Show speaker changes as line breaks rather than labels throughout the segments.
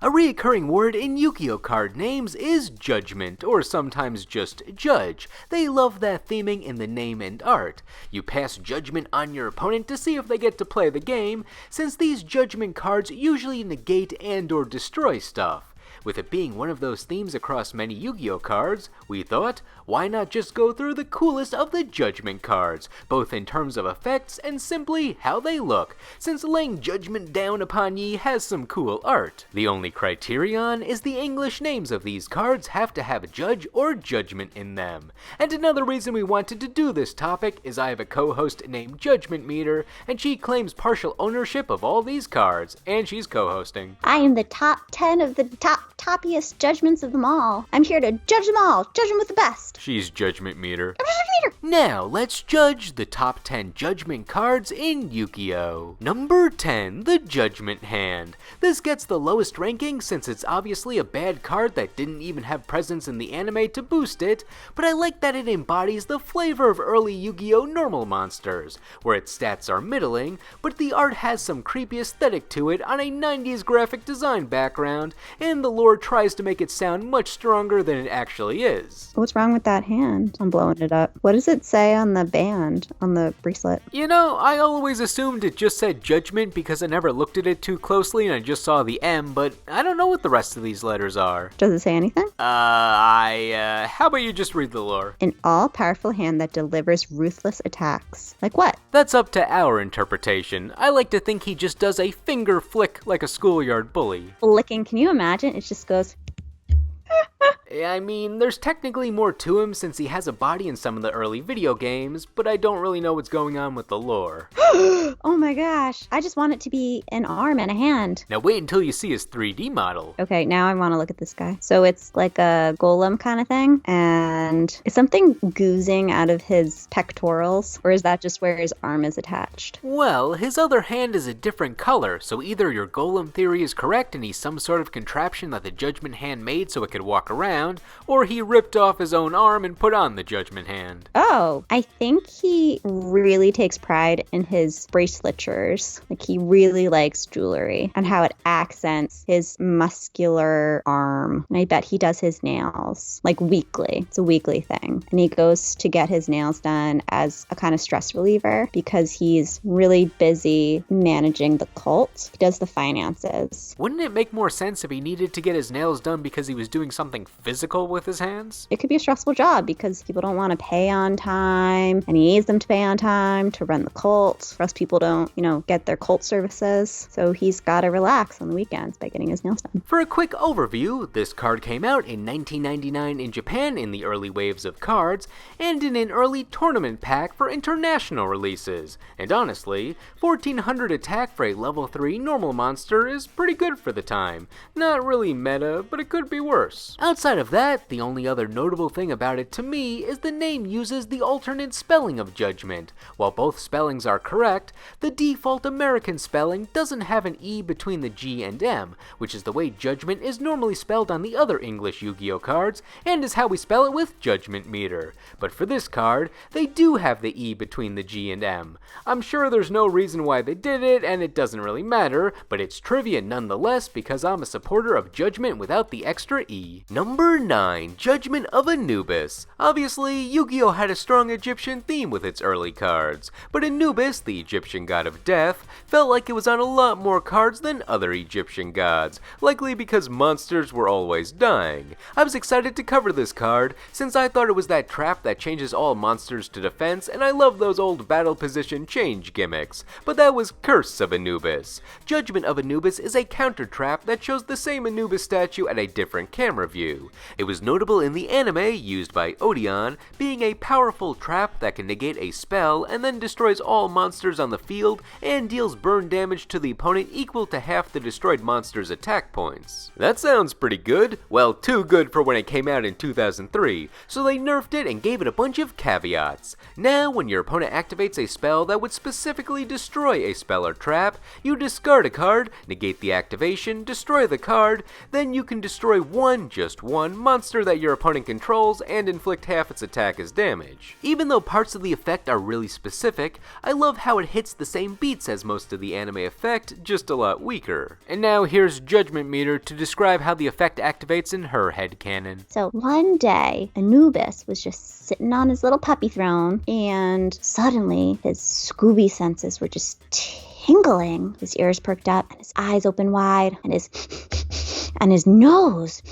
A recurring word in Yugioh card names is judgment, or sometimes just judge. They love that theming in the name and art. You pass judgment on your opponent to see if they get to play the game, since these judgment cards usually negate and or destroy stuff. With it being one of those themes across many Yu-Gi-Oh cards, we thought, why not just go through the coolest of the judgment cards, both in terms of effects and simply how they look, since laying judgment down upon ye has some cool art. The only criterion is the English names of these cards have to have judge or judgment in them. And another reason we wanted to do this topic is I have a co-host named Judgment Meter, and she claims partial ownership of all these cards, and she's co-hosting.
I am the top 10 of the toppiest judgments of them all. I'm here to judge them all, judge them with the best.
She's Judgment Meter. Now, let's judge the top 10 judgment cards in Yu-Gi-Oh! Number 10, the Judgment Hand. This gets the lowest ranking since it's obviously a bad card that didn't even have presence in the anime to boost it, but I like that it embodies the flavor of early Yu-Gi-Oh! Normal monsters, where its stats are middling, but the art has some creepy aesthetic to it on a 90s graphic design background, and the lore tries to make it sound much stronger than it actually is.
What's wrong with that hand? I'm blowing it up. What does it say on the band, on the bracelet?
You know, I always assumed it just said judgment because I never looked at it too closely and I just saw the M, but I don't know what the rest of these letters are.
Does it say anything?
How about you just read the lore?
An all-powerful hand that delivers ruthless attacks. Like what?
That's up to our interpretation. I like to think he just does a finger flick like a schoolyard bully.
Flicking, can you imagine? It just goes...
I mean, there's technically more to him since he has a body in some of the early video games, but I don't really know what's going on with the lore.
Oh my gosh, I just want it to be an arm and a hand.
Now wait until you see his 3D model.
Okay, now I want to look at this guy. So it's like a golem kind of thing, and is something goozing out of his pectorals, or is that just where his arm is attached?
Well, his other hand is a different color, so either your golem theory is correct and he's some sort of contraption that the Judgment Hand made so it could walk around, or he ripped off his own arm and put on the Judgment Hand.
Oh, I think he really takes pride in his braceletures. Like, he really likes jewelry and how it accents his muscular arm. And I bet he does his nails, like, weekly. It's a weekly thing. And he goes to get his nails done as a kind of stress reliever because he's really busy managing the cult. He does the finances.
Wouldn't it make more sense if he needed to get his nails done because he was doing something physical with his hands?
It could be a stressful job because people don't want to pay on time, and he needs them to pay on time to run the cult, or else people don't, get their cult services. So he's got to relax on the weekends by getting his nails done.
For a quick overview, this card came out in 1999 in Japan in the early waves of cards, and in an early tournament pack for international releases. And honestly, 1400 attack for a level 3 normal monster is pretty good for the time. Not really meta, but it could be worse. Outside of that, the only other notable thing about it to me is the name uses the alternate spelling of judgment. While both spellings are correct, the default American spelling doesn't have an E between the G and M, which is the way judgment is normally spelled on the other English Yu-Gi-Oh cards, and is how we spell it with Judgment Meter. But for this card, they do have the E between the G and M. I'm sure there's no reason why they did it, and it doesn't really matter, but it's trivia nonetheless because I'm a supporter of judgment without the extra E. Number 9, Judgment of Anubis. Obviously, Yu-Gi-Oh had a strong Egyptian theme with its early cards, but Anubis, the Egyptian god of death, felt like it was on a lot more cards than other Egyptian gods, likely because monsters were always dying. I was excited to cover this card, since I thought it was that trap that changes all monsters to defense, and I love those old battle position change gimmicks, but that was Curse of Anubis. Judgment of Anubis is a counter trap that shows the same Anubis statue at a different camera view. It was notable in the anime used by Odeon, being a powerful trap that can negate a spell and then destroys all monsters on the field and deals burn damage to the opponent equal to half the destroyed monster's attack points. That sounds pretty good. Well, too good for when it came out in 2003, so they nerfed it and gave it a bunch of caveats. Now, when your opponent activates a spell that would specifically destroy a spell or trap, you discard a card, negate the activation, destroy the card, then you can destroy just one 1 monster that your opponent controls and inflict half its attack as damage. Even though parts of the effect are really specific, I love how it hits the same beats as most of the anime effect, just a lot weaker. And now here's Judgment Meter to describe how the effect activates in her headcanon.
So one day, Anubis was just sitting on his little puppy throne, and suddenly his Scooby senses were just tingling. His ears perked up, and his eyes opened wide, and his nose,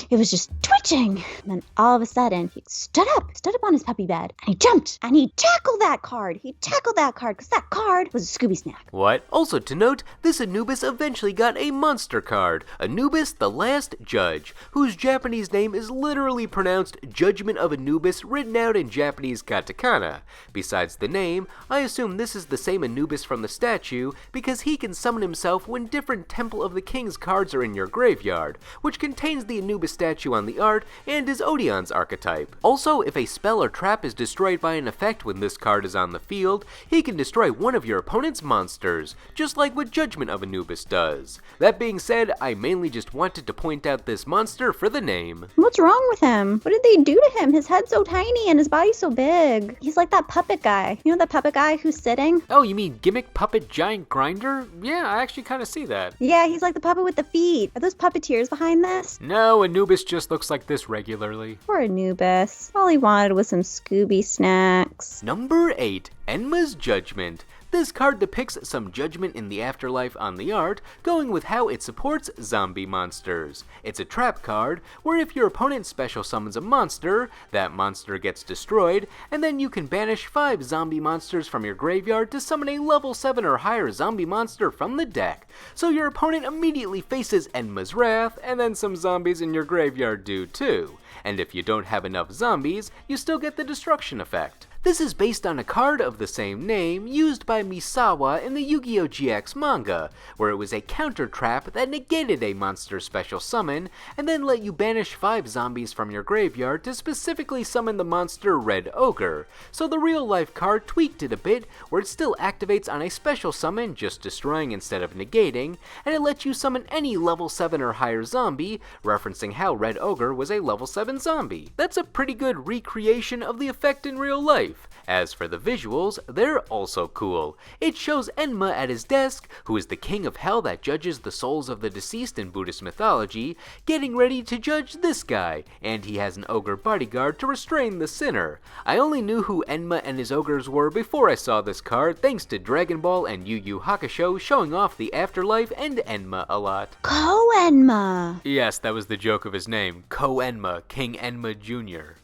it was just twitching. And then all of a sudden, he stood up on his puppy bed, and he jumped, and he tackled that card. Because that card was a Scooby snack.
What? Also to note, this Anubis eventually got a monster card, Anubis the Last Judge, whose Japanese name is literally pronounced Judgment of Anubis written out in Japanese katakana. Besides the name, I assume this is the same Anubis from the statue, because he can summon himself when different Temple of the King's cards are in your graveyard, which contains the Anubis statue on the art and is Odion's archetype. Also, if a spell or trap is destroyed by an effect when this card is on the field, he can destroy one of your opponent's monsters, just like what Judgment of Anubis does. That being said, I mainly just wanted to point out this monster for the name.
What's wrong with him? What did they do to him? His head's so tiny and his body's so big. He's like that puppet guy. You know that puppet guy who's sitting?
Oh, you mean Gimmick Puppet Giant Grinder? Yeah, I actually kind of see that.
Yeah, he's like the puppet with the feet. Are those puppeteers behind this?
No, Anubis just looks like this regularly.
Poor Anubis. All he wanted was some Scooby snacks.
Number 8, Enma's Judgment. This card depicts some judgment in the afterlife on the art, going with how it supports zombie monsters. It's a trap card, where if your opponent special summons a monster, that monster gets destroyed, and then you can banish 5 zombie monsters from your graveyard to summon a level 7 or higher zombie monster from the deck. So your opponent immediately faces Enma's Wrath, and then some zombies in your graveyard do too. And if you don't have enough zombies, you still get the destruction effect. This is based on a card of the same name used by Misawa in the Yu-Gi-Oh! GX manga, where it was a counter trap that negated a monster special summon, and then let you banish 5 zombies from your graveyard to specifically summon the monster Red Ogre. So the real life card tweaked it a bit, where it still activates on a special summon, just destroying instead of negating, and it lets you summon any level 7 or higher zombie, referencing how Red Ogre was a level 7 zombie. That's a pretty good recreation of the effect in real life. As for the visuals, they're also cool. It shows Enma at his desk, who is the king of hell that judges the souls of the deceased in Buddhist mythology, getting ready to judge this guy, and he has an ogre bodyguard to restrain the sinner. I only knew who Enma and his ogres were before I saw this card, thanks to Dragon Ball and Yu Yu Hakusho showing off the afterlife and Enma a lot.
Ko-Enma!
Yes, that was the joke of his name, Ko-Enma, King Enma Jr.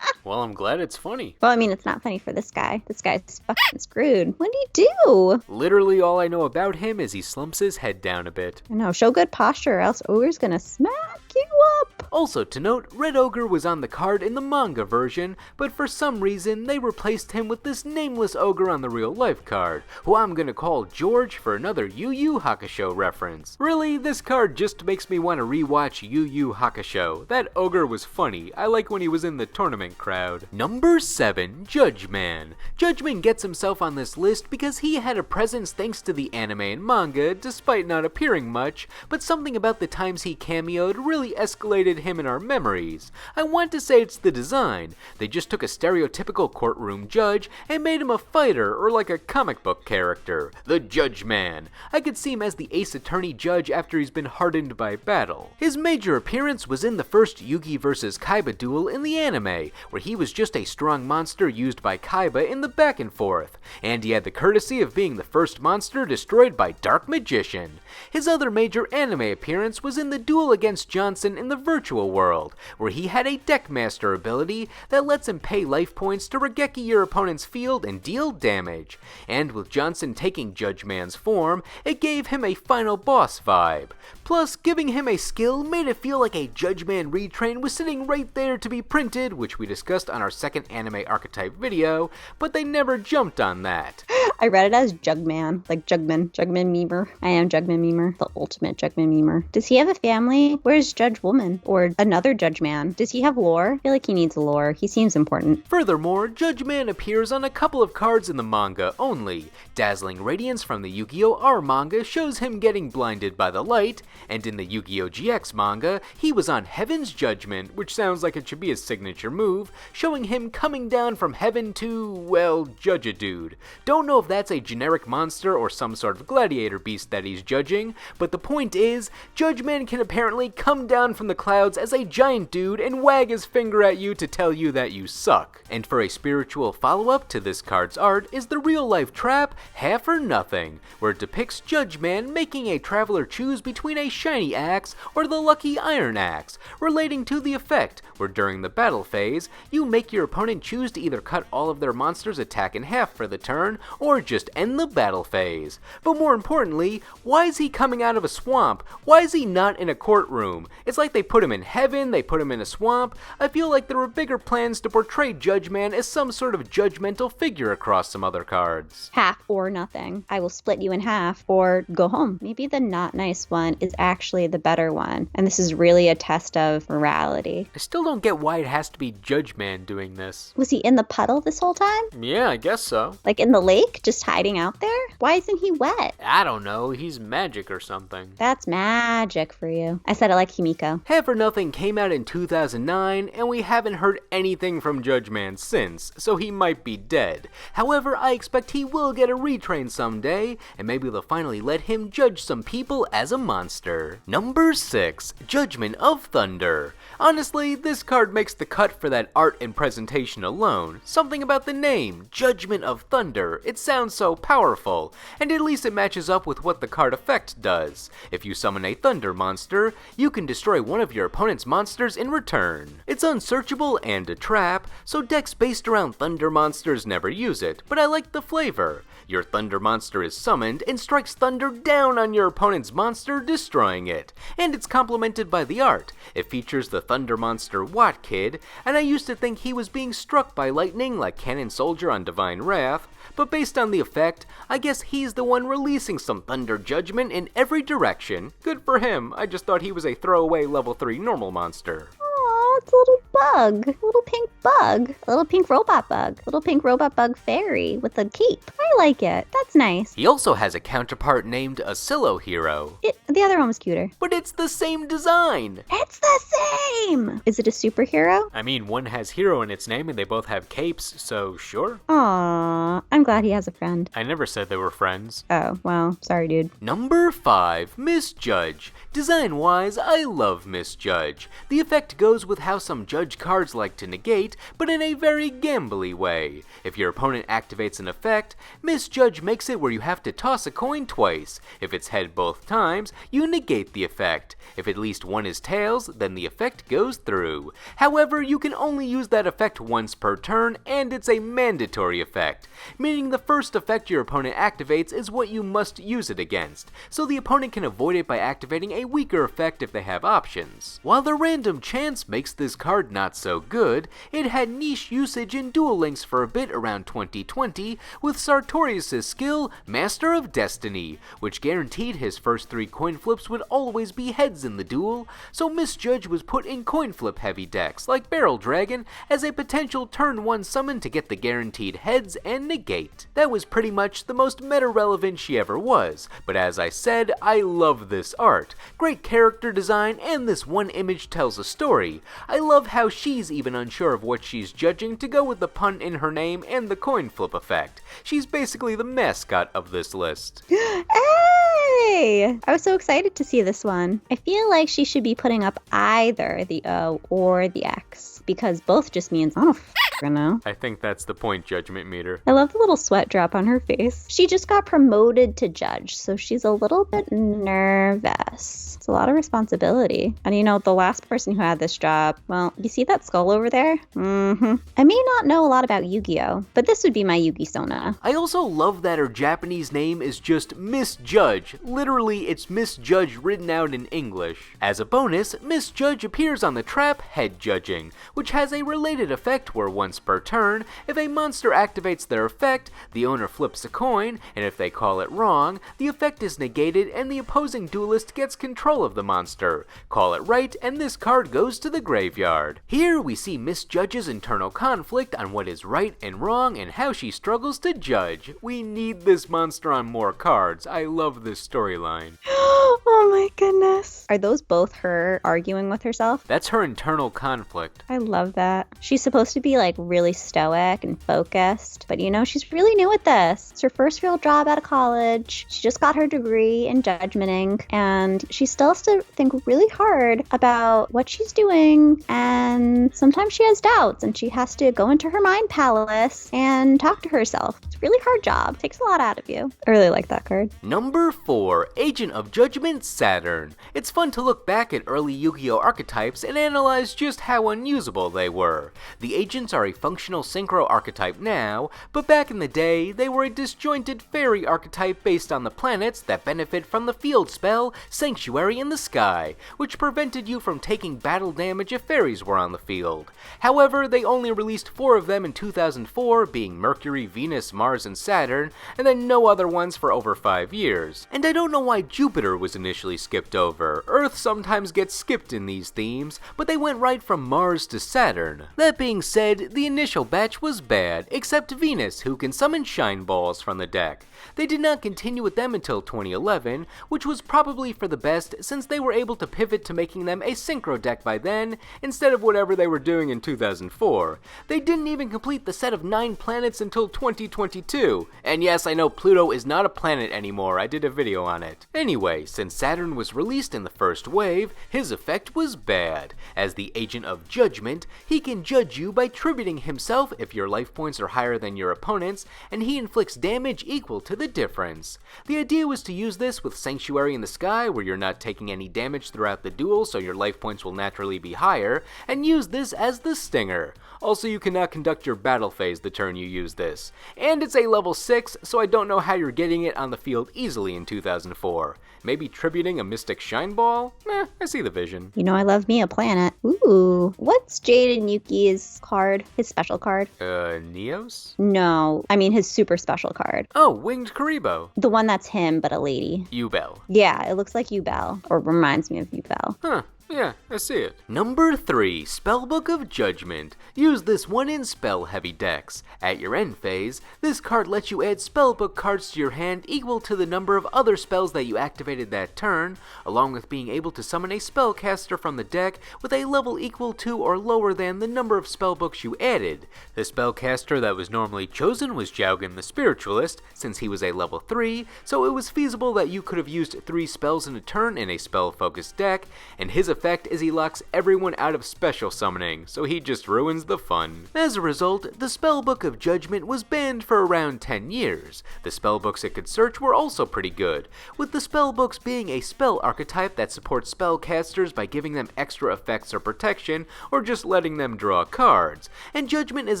Well, I'm glad it's funny.
Well, I mean, it's not funny for this guy. This guy's fucking screwed. What did he do?
Literally all I know about him is he slumps his head down a bit.
I know, show good posture or else Ogre's gonna smack you up.
Also to note, Red Ogre was on the card in the manga version, but for some reason they replaced him with this nameless ogre on the real life card, who I'm gonna call George for another Yu Yu Hakusho reference. Really, this card just makes me want to rewatch Yu Yu Hakusho. That ogre was funny. I like when he was in the tournament crowd. Number 7, Judgeman. Judgeman gets himself on this list because he had a presence thanks to the anime and manga, despite not appearing much, but something about the times he cameoed really escalated him in our memories. I want to say it's the design. They just took a stereotypical courtroom judge and made him a fighter or like a comic book character. The Judgeman. I could see him as the Ace Attorney judge after he's been hardened by battle. His major appearance was in the first Yugi vs. Kaiba duel in the anime, where he was just a strong monster used by Kaiba in the back and forth, and he had the courtesy of being the first monster destroyed by Dark Magician. His other major anime appearance was in the duel against Johnson in the virtual world, where he had a Deckmaster ability that lets him pay life points to Regeki your opponent's field and deal damage. And with Johnson taking Judgeman's form, it gave him a final boss vibe. Plus, giving him a skill made it feel like a Judgeman retrain was sitting right there to be printed, which we discussed on our second anime archetype video, but they never jumped on that.
I read it as Jugman, like Jugman Memer. I am Jugman Memer, the ultimate Jugman Memer. Does he have a family? Where's Judge Woman? Or another Judge Man? Does he have lore? I feel like he needs lore. He seems important.
Furthermore, Judge Man appears on a couple of cards in the manga only. Dazzling Radiance from the Yu-Gi-Oh! R manga shows him getting blinded by the light, and in the Yu-Gi-Oh! GX manga, he was on Heaven's Judgment, which sounds like it should be his signature move, showing him coming down from heaven to, well, judge a dude. Don't know if that's a generic monster or some sort of gladiator beast that he's judging, but the point is, Judge Man can apparently come down from the clouds as a giant dude and wag his finger at you to tell you that you suck. And for a spiritual follow-up to this card's art is the real-life trap Half or Nothing, where it depicts Judge Man making a traveler choose between a shiny axe or the lucky iron axe, relating to the effect where during the battle phase, you make your opponent choose to either cut all of their monsters' attack in half for the turn, or just end the battle phase. But more importantly, why is he coming out of a swamp? Why is he not in a courtroom? It's like they put him in heaven, they put him in a swamp. I feel like there were bigger plans to portray Judge Man as some sort of judgmental figure across some other cards.
Half or nothing. I will split you in half or go home. Maybe the not nice one is actually the better one, and this is really a test of morality.
I still don't get why it has to be Judge Man doing this.
Was he in the puddle this whole time?
Yeah, I guess so.
Like in the lake, just hiding out there? Why isn't he wet?
I don't know, he's magic or something.
That's magic for you. I said it like Himiko.
Half or Nothing came out in 2009, and we haven't heard anything from Judge Man since, so he might be dead. However, I expect he will get a retrain someday, and maybe they'll finally let him judge some people as a monster. Number 6, Judgment of Thunder. Honestly, this card makes the cut for that art and presentation alone. Something about the name, Judgment of Thunder, it sounds so powerful, and at least it matches up with what the card effect does. If you summon a Thunder monster, you can destroy one of your opponent's monsters in return. It's unsearchable and a trap, so decks based around Thunder monsters never use it, but I like the flavor. Your Thunder monster is summoned and strikes thunder down on your opponent's monster, destroying it. And it's complemented by the art. It features the Thunder monster Watt Kid, and I used to think he was being struck by lightning like Cannon Soldier on Divine Wrath, but based on the effect, I guess he's the one releasing some Thunder Judgment in every direction. Good for him, I just thought he was a throwaway level 3 normal monster.
Aw, it's a little bug. A little pink bug. A little pink robot bug. A little pink robot bug fairy with a cape. I like it. That's nice.
He also has a counterpart named Asilo Hero.
The other one was cuter.
But it's the same design!
It's the same! Is it a superhero?
I mean, one has hero in its name and they both have capes, so sure.
Aw, I'm glad he has a friend.
I never said they were friends.
Oh, well, sorry, dude.
Number 5, Misjudge. Design-wise, I love Misjudge. The effect goes with how some Judge cards like to negate, but in a very gambly way. If your opponent activates an effect, Misjudge makes it where you have to toss a coin twice. If it's head both times, you negate the effect. If at least one is tails, then the effect goes through. However, you can only use that effect once per turn, and it's a mandatory effect, meaning the first effect your opponent activates is what you must use it against, so the opponent can avoid it by activating a weaker effect if they have options. While the random chance makes this card not so good, it had niche usage in Duel Links for a bit around 2020 with Sartorius' skill, Master of Destiny, which guaranteed his first 3 coin flips would always be heads in the duel, so Misjudge was put in coin flip heavy decks like Barrel Dragon as a potential turn 1 summon to get the guaranteed heads and negate. That was pretty much the most meta relevant she ever was, but as I said, I love this art. Great character design, and this one image tells a story. I love how she's even unsure of what she's judging to go with the pun in her name and the coin flip effect. She's basically the mascot of this list.
Hey! I was so excited to see this one. I feel like she should be putting up either the O or the X, because both just means I don't know.
I think that's the point, Judgment Meter.
I love the little sweat drop on her face. She just got promoted to judge, so she's a little bit nervous. It's a lot of responsibility. And you know, the last person who had this job, well, you see that skull over there? I may not know a lot about Yu-Gi-Oh, but this would be my Yugi Sona.
I also love that her Japanese name is just Misjudge. Literally, it's Misjudge written out in English. As a bonus, Misjudge appears on the trap Head Judging, which has a related effect where once per turn. If a monster activates their effect, the owner flips a coin, and if they call it wrong, the effect is negated and the opposing duelist gets control of the monster. Call it right, and this card goes to the graveyard. Here we see Miss Judge's internal conflict on what is right and wrong and how she struggles to judge. We need this monster on more cards. I love this storyline.
Oh my goodness. Are those both her arguing with herself?
That's her internal conflict.
I love that. She's supposed to be like really stoic and focused, but she's really new at this. It's her first real job out of college. She just got her degree in judgmenting, and she still has to think really hard about what she's doing, and sometimes she has doubts and she has to go into her mind palace and talk to herself. It's a really hard job. Takes a lot out of you. I really like that card.
Number 4, Agent of Judgment Saturn. It's fun to look back at early Yu-Gi-Oh archetypes and analyze just how unusable they were. The agents are a functional synchro archetype now, but back in the day, they were a disjointed fairy archetype based on the planets that benefit from the field spell Sanctuary in the Sky, which prevented you from taking battle damage if fairies were on the field. However, they only released 4 of them in 2004, being Mercury, Venus, Mars, and Saturn, and then no other ones for over 5 years. And I don't know why Jupiter was initially skipped over. Earth sometimes gets skipped in these themes, but they went right from Mars to Saturn. That being said, the initial batch was bad, except Venus, who can summon shine balls from the deck. They did not continue with them until 2011, which was probably for the best since they were able to pivot to making them a synchro deck by then, instead of whatever they were doing in 2004. They didn't even complete the set of 9 planets until 2022. And yes, I know Pluto is not a planet anymore, I did a video on it. Anyway, since Saturn was released in the first wave, his effect was bad. As the Agent of Judgment, he can judge you by tributing himself if your life points are higher than your opponent's, and he inflicts damage equal to the difference. The idea was to use this with Sanctuary in the Sky, where you're not taking any damage throughout the duel, so your life points will naturally be higher, and use this as the stinger. Also, you cannot conduct your battle phase the turn you use this. And it's a level 6, so I don't know how you're getting it on the field easily in 2004. Maybe tributing a Mystic Shine Ball? I see the vision.
I love me a planet. Ooh. What's Jade and Yuki's card? His special card?
Neos?
No. I mean his super special card.
Oh, Winged Karibo.
The one that's him, but a lady.
Yubel.
Yeah, it looks like Yubel. Or reminds me of Yubel.
Huh. Yeah, I see it. Number 3, Spellbook of Judgment. Use this one in spell-heavy decks. At your end phase, this card lets you add spellbook cards to your hand equal to the number of other spells that you activated that turn, along with being able to summon a spellcaster from the deck with a level equal to or lower than the number of spellbooks you added. The spellcaster that was normally chosen was Jaugen the Spiritualist, since he was a level 3, so it was feasible that you could have used 3 spells in a turn in a spell-focused deck, and his effect is he locks everyone out of special summoning, so he just ruins the fun. As a result, the Spellbook of Judgment was banned for around 10 years. The spellbooks it could search were also pretty good, with the spellbooks being a spell archetype that supports spellcasters by giving them extra effects or protection, or just letting them draw cards, and Judgment is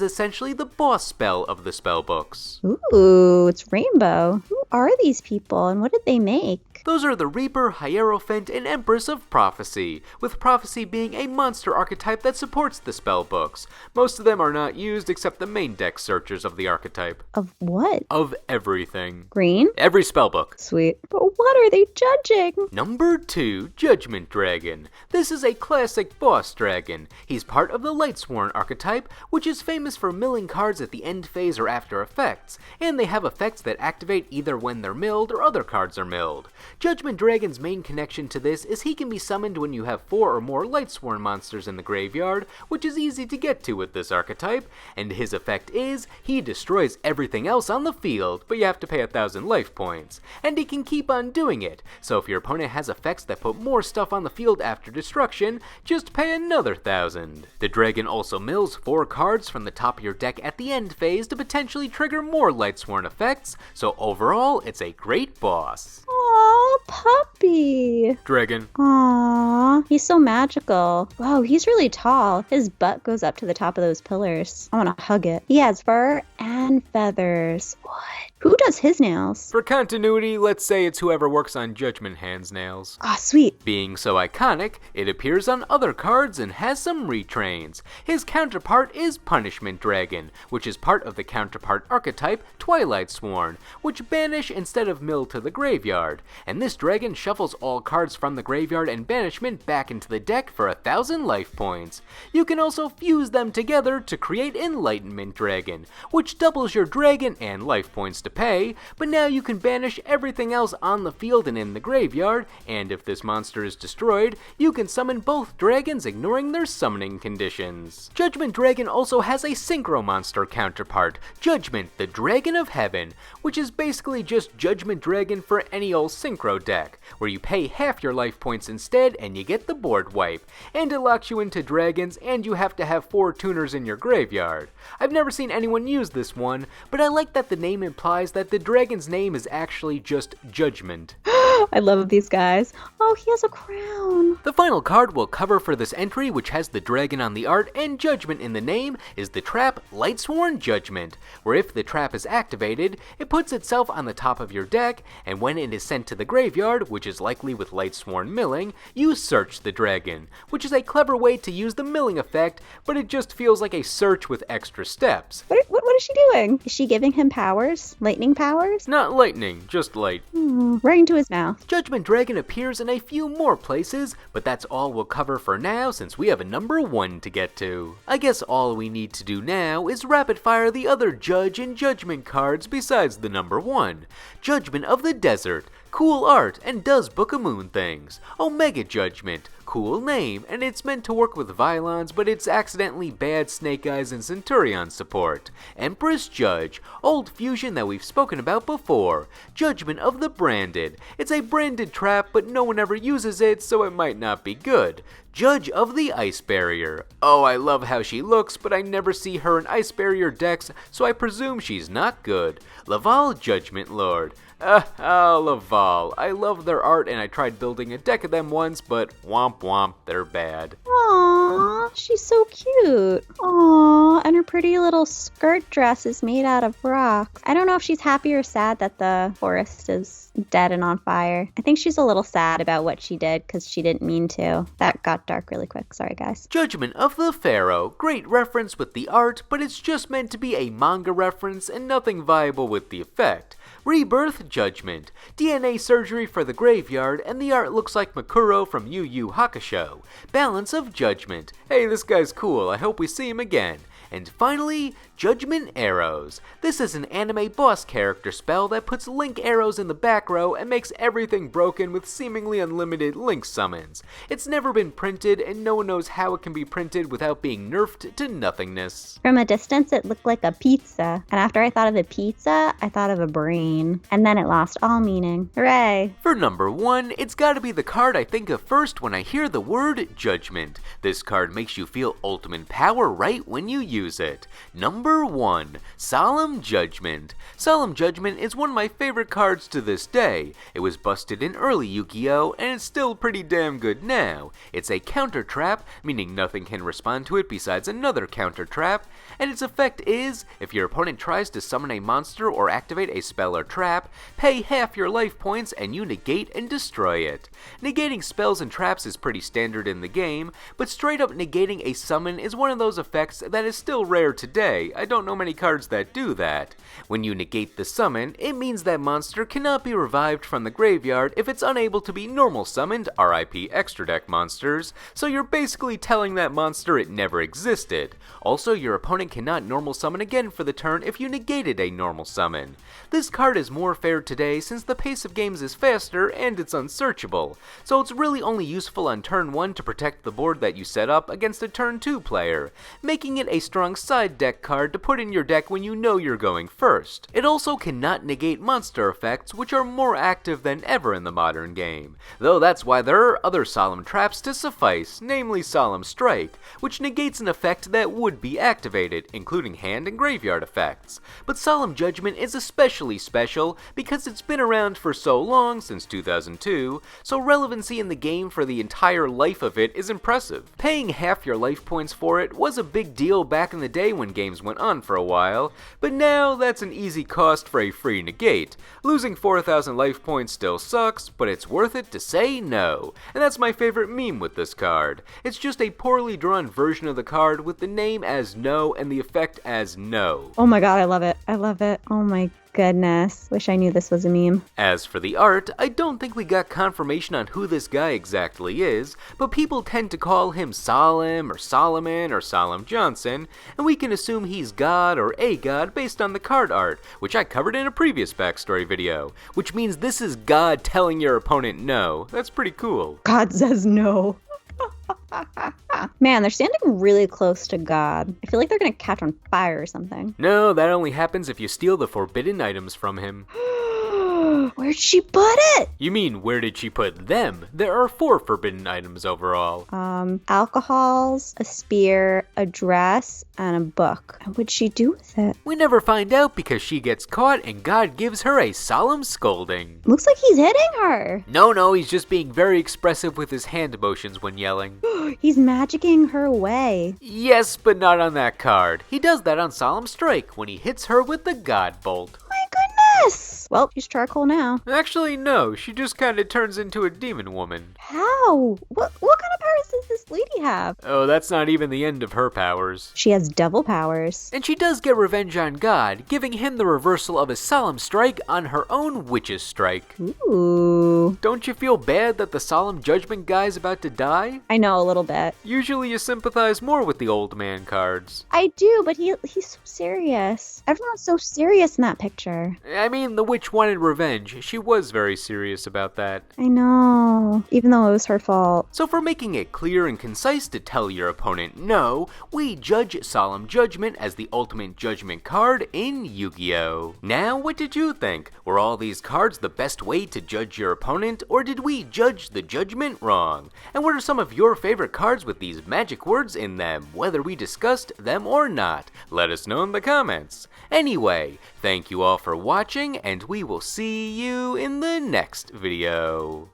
essentially the boss spell of the spellbooks.
Ooh, it's Rainbow. Who are these people and what did they make?
Those are the Reaper, Hierophant, and Empress of Prophecy, with Prophecy being a monster archetype that supports the spellbooks. Most of them are not used except the main deck searchers of the archetype.
Of what?
Of everything.
Green?
Every spellbook.
Sweet. But what are they judging?
Number 2, Judgment Dragon. This is a classic boss dragon. He's part of the Lightsworn archetype, which is famous for milling cards at the end phase or after effects, and they have effects that activate either when they're milled or other cards are milled. Judgment Dragon's main connection to this is he can be summoned when you have 4 or more Lightsworn monsters in the graveyard, which is easy to get to with this archetype, and his effect is he destroys everything else on the field, but you have to pay 1,000 life points, and he can keep on doing it, so if your opponent has effects that put more stuff on the field after destruction, just pay another 1,000. The dragon also mills 4 cards from the top of your deck at the end phase to potentially trigger more Lightsworn effects, so overall, it's a great boss.
Aw, puppy.
Dragon.
Aww, he's so magical. Wow, he's really tall. His butt goes up to the top of those pillars. I want to hug it. He has fur and and feathers. What? Who does his nails?
For continuity, let's say it's whoever works on Judgment Hand's nails.
Ah, sweet.
Being so iconic, it appears on other cards and has some retrains. His counterpart is Punishment Dragon, which is part of the counterpart archetype Twilight Sworn, which banish instead of mill to the graveyard. And this dragon shuffles all cards from the graveyard and banishment back into the deck for 1,000 life points. You can also fuse them together to create Enlightenment Dragon, which doubles your dragon and life points to pay, but now you can banish everything else on the field and in the graveyard, and if this monster is destroyed, you can summon both dragons ignoring their summoning conditions. Judgment Dragon also has a Synchro Monster counterpart, Judgment, the Dragon of Heaven, which is basically just Judgment Dragon for any old Synchro deck, where you pay half your life points instead and you get the board wipe, and it locks you into dragons and you have to have 4 tuners in your graveyard. I've never seen anyone use this one, but I like that the name implies that the dragon's name is actually just Judgment.
I love these guys. Oh, he has a crown.
The final card we'll cover for this entry, which has the dragon on the art and Judgment in the name, is the trap Lightsworn Judgment, where if the trap is activated, it puts itself on the top of your deck, and when it is sent to the graveyard, which is likely with Lightsworn milling, you search the dragon, which is a clever way to use the milling effect, but it just feels like a search with extra steps.
What is she doing? Is she giving him powers? Lightning powers?
Not lightning, just light.
Right into his mouth.
Judgment Dragon appears in a few more places, but that's all we'll cover for now since we have a number 1 to get to. I guess all we need to do now is rapid fire the other Judge and Judgment cards besides the number 1. Judgment of the Desert, cool art and does Book of Moon things. Omega Judgment, cool name, and it's meant to work with Vylons, but it's accidentally bad Snake Eyes and Centurion support. Empress Judge, old fusion that we've spoken about before. Judgment of the Branded, it's a branded trap, but no one ever uses it, so it might not be good. Judge of the Ice Barrier. Oh, I love how she looks, but I never see her in Ice Barrier decks, so I presume she's not good. Laval Judgment Lord. Laval. I love their art and I tried building a deck of them once, but womp womp, they're bad.
Aww, she's so cute. Aww, and her pretty little skirt dress is made out of rocks. I don't know if she's happy or sad that the forest is dead and on fire. I think she's a little sad about what she did because she didn't mean to. That got dark really quick. Sorry, guys.
Judgment of the Pharaoh. Great reference with the art, but it's just meant to be a manga reference and nothing viable with the effect. Rebirth Judgment. DNA surgery for the graveyard, and the art looks like Makuro from Yu Yu Hakusho. Balance of Judgment. Hey, this guy's cool. I hope we see him again. And finally, Judgment Arrows. This is an anime boss character spell that puts Link arrows in the back row and makes everything broken with seemingly unlimited Link summons. It's never been printed, and no one knows how it can be printed without being nerfed to nothingness.
From a distance, it looked like a pizza. And after I thought of a pizza, I thought of a brain. And then it lost all meaning. Hooray!
For number 1, it's gotta be the card I think of first when I hear the word Judgment. This card makes you feel ultimate power right when you use it. Number 1, Solemn Judgment. Solemn Judgment is one of my favorite cards to this day. It was busted in early Yugioh, and it's still pretty damn good now. It's a counter trap, meaning nothing can respond to it besides another counter trap, and its effect is, if your opponent tries to summon a monster or activate a spell or trap, pay half your life points and you negate and destroy it. Negating spells and traps is pretty standard in the game, but straight up negating a summon is one of those effects that is still rare today. I don't know many cards that do that. When you negate the summon, it means that monster cannot be revived from the graveyard if it's unable to be normal summoned, RIP extra deck monsters, so you're basically telling that monster it never existed. Also, your opponent cannot normal summon again for the turn if you negated a normal summon. This card is more fair today since the pace of games is faster and it's unsearchable, so it's really only useful on turn 1 to protect the board that you set up against a turn 2 player, making it a strong side deck card to put in your deck when you know you're going first. It also cannot negate monster effects, which are more active than ever in the modern game, though that's why there are other solemn traps to suffice, namely Solemn Strike, which negates an effect that would be activated, including hand and graveyard effects. But Solemn Judgment is especially special because it's been around for so long, since 2002, so relevancy in the game for the entire life of it is impressive. Paying half your life points for it was a big deal back in the day when games went went on for a while, but now that's an easy cost for a free negate. Losing 4,000 life points still sucks, but it's worth it to say no. And that's my favorite meme with this card. It's just a poorly drawn version of the card with the name as no and the effect as no.
Oh my god, I love it. I love it. Oh my goodness. Wish I knew this was a meme.
As for the art, I don't think we got confirmation on who this guy exactly is, but people tend to call him Solemn or Solomon or Solemn Johnson, and we can assume he's God or a god based on the card art, which I covered in a previous backstory video, which means this is God telling your opponent no. That's pretty cool.
God says no. Man, they're standing really close to God. I feel like they're gonna catch on fire or something.
No, that only happens if you steal the forbidden items from him.
Where'd she put it?
You mean, where did she put them? There are 4 forbidden items overall.
Alcohols, a spear, a dress, and a book. What would she do with it?
We never find out because she gets caught and God gives her a solemn scolding.
Looks like he's hitting her.
No, he's just being very expressive with his hand motions when yelling.
He's magicking her away.
Yes, but not on that card. He does that on Solemn Strike when he hits her with the God Bolt.
My goodness! Well, she's charcoal now.
Actually, no, she just kind of turns into a demon woman.
How? What kind of powers does this lady have?
Oh, that's not even the end of her powers.
She has double powers.
And she does get revenge on God, giving him the reversal of a Solemn Strike on her own Witch's Strike.
Ooh.
Don't you feel bad that the Solemn Judgment guy's about to die?
I know, a little bit.
Usually you sympathize more with the old man cards.
I do, but he's so serious. Everyone's so serious in that picture.
I mean, the witch wanted revenge. She was very serious about that.
I know, even though it was her fault.
So for making it clear and concise to tell your opponent no, we judge Solemn Judgment as the ultimate judgment card in Yu-Gi-Oh! Now, what did you think? Were all these cards the best way to judge your opponent, or did we judge the judgment wrong? And what are some of your favorite cards with these magic words in them, whether we discussed them or not? Let us know in the comments. Anyway, thank you all for watching, and we will see you in the next video.